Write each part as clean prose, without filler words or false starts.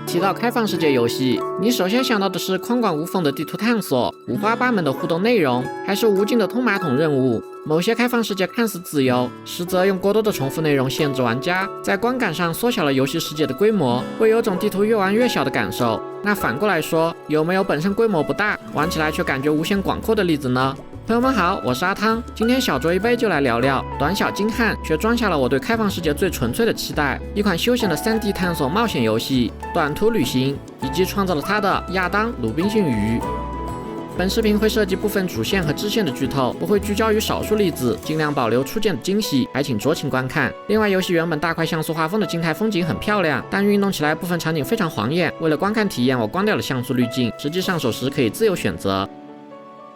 提到开放世界游戏，你首先想到的是宽广无缝的地图探索、五花八门的互动内容，还是无尽的通马桶任务？某些开放世界看似自由，实则用过多的重复内容限制玩家，在观感上缩小了游戏世界的规模，会有种地图越玩越小的感受。那反过来说，有没有本身规模不大，玩起来却感觉无限广阔的例子呢？朋友们好，我是阿汤，今天小酌一杯就来聊聊短小精悍却装下了我对开放世界最纯粹的期待，一款休闲的 3D 探索冒险游戏《短途旅行》，以及创造了它的亚当·鲁滨逊鱼。本视频会涉及部分主线和支线的剧透，不会聚焦于少数例子，尽量保留初见的惊喜，还请酌情观看。另外，游戏原本大块像素画风的静态风景很漂亮，但运动起来部分场景非常晃眼，为了观看体验，我关掉了像素滤镜，实际上手时可以自由选择。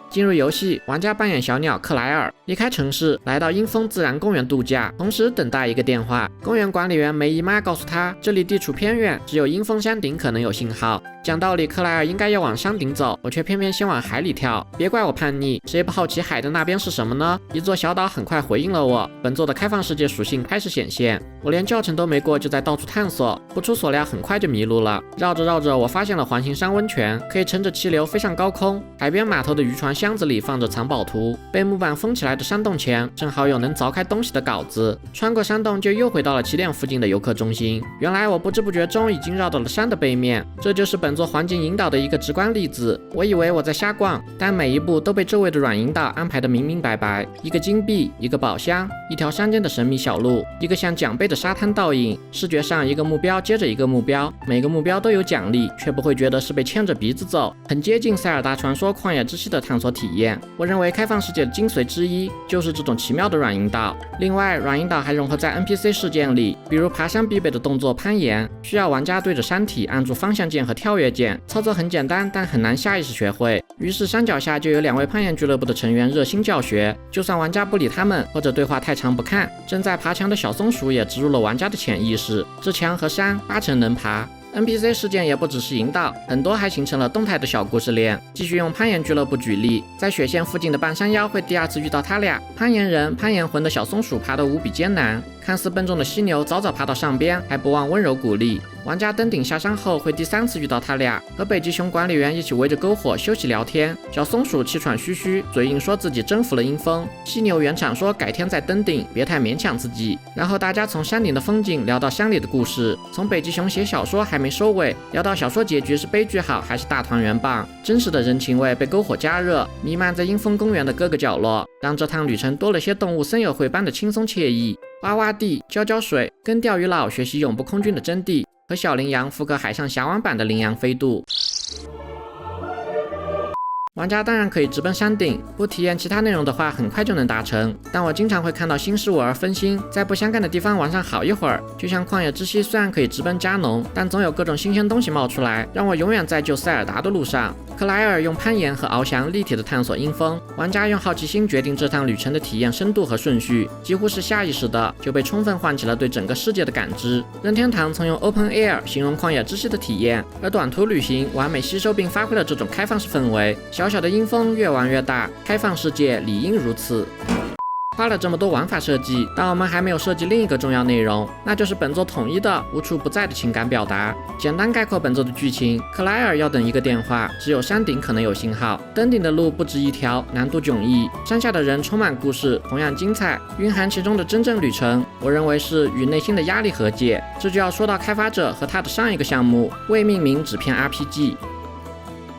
进入游戏，玩家扮演小鸟克莱尔，离开城市，来到英丰自然公园度假，同时等待一个电话。公园管理员梅姨妈告诉他，这里地处偏远，只有英丰山顶可能有信号。讲道理，克莱尔应该要往山顶走，我却偏偏先往海里跳。别怪我叛逆，谁不好奇海的那边是什么呢？一座小岛很快回应了我，本作的开放世界属性开始显现。我连教程都没过，就在到处探索，不出所料，很快就迷路了。绕着绕着，我发现了环形山温泉，可以乘着气流飞上高空。海边码头的渔船箱子里放着藏宝图，被木板封起来的山洞前，正好有能凿开东西的镐子。穿过山洞，就又回到了起点附近的游客中心。原来我不知不觉中已经绕到了山的背面，这就是本作环境引导的一个直观例子。我以为我在瞎逛，但每一步都被周围的软引导安排得明明白白。一个金币，一个宝箱，一条山间的神秘小路，一个像奖杯的沙滩倒影。视觉上一个目标接着一个目标，每个目标都有奖励，却不会觉得是被牵着鼻子走，很接近塞尔达传说旷野之息的探索体验。我认为开放世界的精髓之一就是这种奇妙的软引导。另外，软引导还融合在 NPC 事件里，比如爬山必备的动作攀岩，需要玩家对着山体按住方向键和跳跃键，操作很简单，但很难下意识学会。于是山脚下就有2位攀岩俱乐部的成员热心教学，就算玩家不理他们，或者对话太长不看，正在爬墙的小松鼠也植入了玩家的潜意识，这墙和山8成能爬。NPC 事件也不只是引导，很多还形成了动态的小故事链。继续用攀岩俱乐部举例，在雪线附近的半山腰会第2次遇到他俩，攀岩人、攀岩魂的小松鼠爬得无比艰难，看似笨重的犀牛早早爬到上边，还不忘温柔鼓励。玩家登顶下山后会第3次遇到他俩，和北极熊管理员一起围着篝火休息聊天。小松鼠气喘吁吁，嘴硬说自己征服了阴风，犀牛原厂说改天再登顶，别太勉强自己。然后大家从山顶的风景聊到山里的故事，从北极熊写小说还没收尾，聊到小说结局是悲剧好还是大团圆棒。真实的人情味被篝火加热，弥漫在阴风公园的各个角落，让这趟旅程多了些动物森友会般的轻松惬意。挖挖地，浇浇水，跟钓鱼佬学习永不空军的真谛，和小羚羊复刻海上峡湾版的羚羊飞渡。玩家当然可以直奔山顶，不体验其他内容的话很快就能达成，但我经常会看到新事物而分心，在不相干的地方玩上好一会儿。就像旷野之息虽然可以直奔加农，但总有各种新鲜东西冒出来，让我永远在救塞尔达的路上。克莱尔用攀岩和翱翔立体的探索阴风，玩家用好奇心决定这趟旅程的体验深度和顺序，几乎是下意识的就被充分唤起了对整个世界的感知。任天堂曾用 Open Air 形容旷野之息的体验，而短途旅行完美吸收并发挥了这种开放式氛围。小小的阴风越玩越大，开放世界理应如此。花了这么多玩法设计，但我们还没有涉及另一个重要内容，那就是本作统一的无处不在的情感表达。简单概括本作的剧情，克莱尔要等一个电话，只有山顶可能有信号，登顶的路不止一条，难度迥异，山下的人充满故事，同样精彩。蕴含其中的真正旅程，我认为是与内心的压力和解。这就要说到开发者和他的上一个项目未命名纸片 RPG。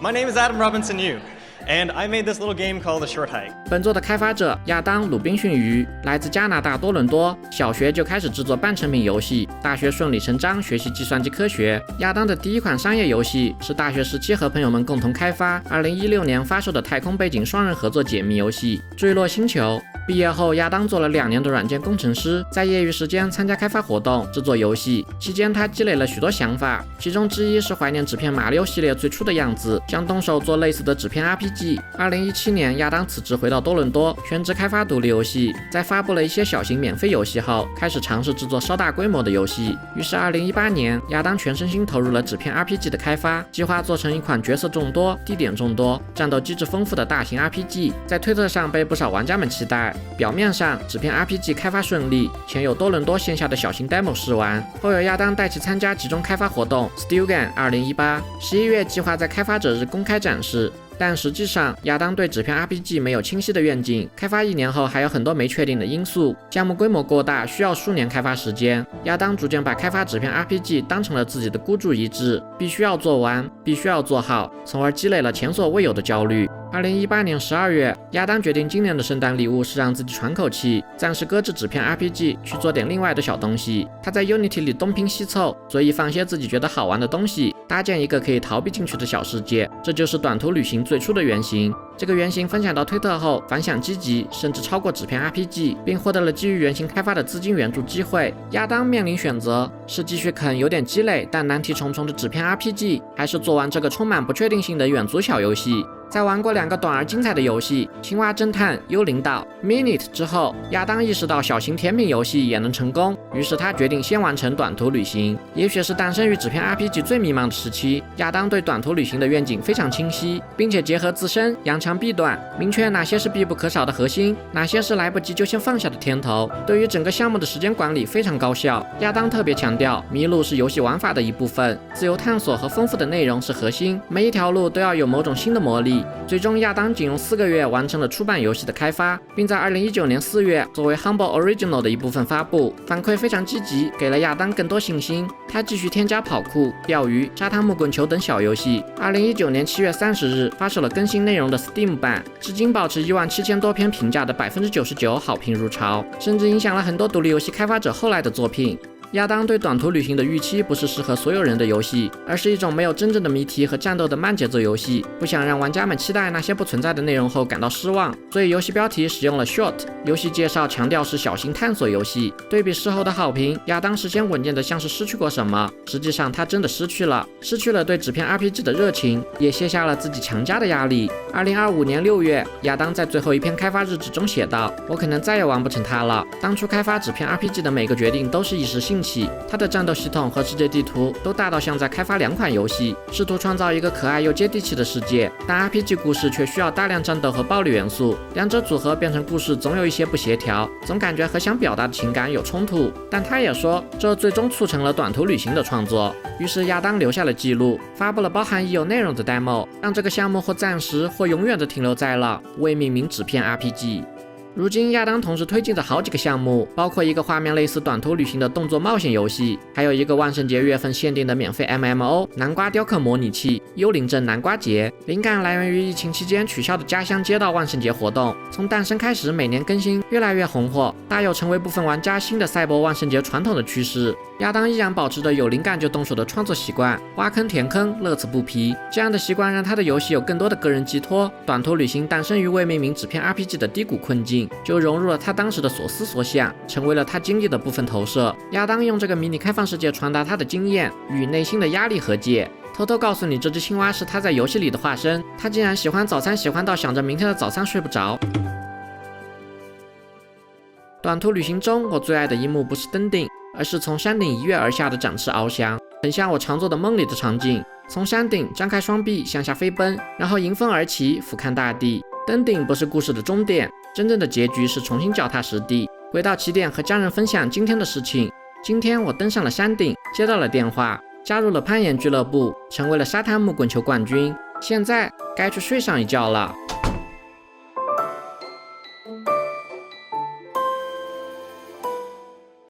My name is Adam Robinson Yu.And I made this little game called The Short Hike. 本作的开发者亚当·鲁滨逊鱼来自加拿大多伦多，小学就开始制作半成品游戏，大学顺理成章学习计算机科学。亚当的第一款商业游戏是大学时期和朋友们共同开发，2016年发售的太空背景双人合作解密游戏《坠落星球》。毕业后，亚当做了2年的软件工程师，在业余时间参加开发活动，制作游戏。期间，他积累了许多想法，其中之一是怀念纸片马里奥系列最初的样子，想动手做类似的纸片 RPG。2017年，亚当辞职回到多伦多，全职开发独立游戏。在发布了一些小型免费游戏后，开始尝试制作稍大规模的游戏。于是2018年，亚当全身心投入了纸片 RPG 的开发，计划做成一款角色众多、地点众多、战斗机制丰富的大型 RPG，在推特上被不少玩家们期待。表面上纸片 RPG 开发顺利，前有多伦多线下的小型 demo 试玩，后有亚当带其参加集中开发活动 Stilgan 2018 11月计划在开发者日公开展示。但实际上，亚当对纸片 RPG 没有清晰的愿景，开发1年后还有很多没确定的因素，项目规模过大，需要数年开发时间。亚当逐渐把开发纸片 RPG 当成了自己的孤注一掷，必须要做完，必须要做好，从而积累了前所未有的焦虑。2018年12月，亚当决定今年的圣诞礼物是让自己喘口气，暂时搁置纸片 RPG 去做点另外的小东西。他在 Unity 里东拼西凑，随意放些自己觉得好玩的东西，搭建一个可以逃避进去的小世界，这就是短途旅行最初的原型。这个原型分享到推特后反响积极，甚至超过纸片 RPG， 并获得了基于原型开发的资金援助机会。亚当面临选择，是继续啃有点积累但难题重重的纸片 RPG， 还是做完这个充满不确定性的远足小游戏。在玩过2个短而精彩的游戏《青蛙侦探》《幽灵岛》Minute 之后，亚当意识到小型甜品游戏也能成功，于是他决定先完成短途旅行。也许是诞生于纸片 RPG 最迷茫的时期，亚当对短途旅行的愿景非常清晰，并且结合自身扬长避短，明确哪些是必不可少的核心，哪些是来不及就先放下的甜头。对于整个项目的时间管理非常高效。亚当特别强调，迷路是游戏玩法的一部分，自由探索和丰富的内容是核心，每一条路都要有某种新的魔力。最终，亚当仅用4个月完成了出版游戏的开发，并在2019年4月作为 Humble Original 的一部分发布，反馈非常积极，给了亚当更多信心。他继续添加跑酷、钓鱼、沙滩木棍球等小游戏。2019年7月30日发售了更新内容的 Steam 版，至今保持17000多篇评价的99%好评如潮，甚至影响了很多独立游戏开发者后来的作品。亚当对短途旅行的预期不是适合所有人的游戏，而是一种没有真正的谜题和战斗的慢节奏游戏，不想让玩家们期待那些不存在的内容后感到失望，所以游戏标题使用了 Short， 游戏介绍强调是小型探索游戏。对比事后的好评，亚当事先稳健的像是失去过什么，实际上他真的失去了对纸片 RPG 的热情，也卸下了自己强加的压力。2025年6月，亚当在最后一篇开发日志中写道：“我可能再也完不成它了。当初开发纸片 RPG 的每个决定都是一时兴起。它的战斗系统和世界地图都大到像在开发2款游戏，试图创造一个可爱又接地气的世界，但 RPG 故事却需要大量战斗和暴力元素，两者组合变成故事总有一些不协调，总感觉和想表达的情感有冲突。但他也说，这最终促成了短途旅行的创作。于是亚当留下了记录，发布了包含已有内容的 demo， 让这个项目或暂时或永远的停留在了未命名纸片 RPG。如今，亚当同时推进着好几个项目，包括一个画面类似短途旅行的动作冒险游戏，还有一个万圣节月份限定的免费 MMO 南瓜雕刻模拟器《幽灵镇南瓜节》。灵感来源于疫情期间取消的家乡街道万圣节活动，从诞生开始每年更新，越来越红火，大有成为部分玩家新的赛博万圣节传统的趋势。亚当依然保持着有灵感就动手的创作习惯，挖坑填坑，乐此不疲。这样的习惯让他的游戏有更多的个人寄托。短途旅行诞生于未命名纸片 RPG 的低谷困境，就融入了他当时的所思所想，成为了他经历的部分投射。亚当用这个迷你开放世界传达他的经验，与内心的压力和解。偷偷告诉你，这只青蛙是他在游戏里的化身，他竟然喜欢早餐，喜欢到想着明天的早餐睡不着。短途旅行中，我最爱的一幕不是登顶，而是从山顶一跃而下的展翅翱翔，很像我常做的梦里的场景。从山顶张开双臂向下飞奔，然后迎风而起，俯瞰大地。登顶不是故事的终点，真正的结局是重新脚踏实地，回到起点和家人分享今天的事情。今天我登上了山顶，接到了电话，加入了攀岩俱乐部，成为了沙滩木棍球冠军。现在该去睡上一觉了。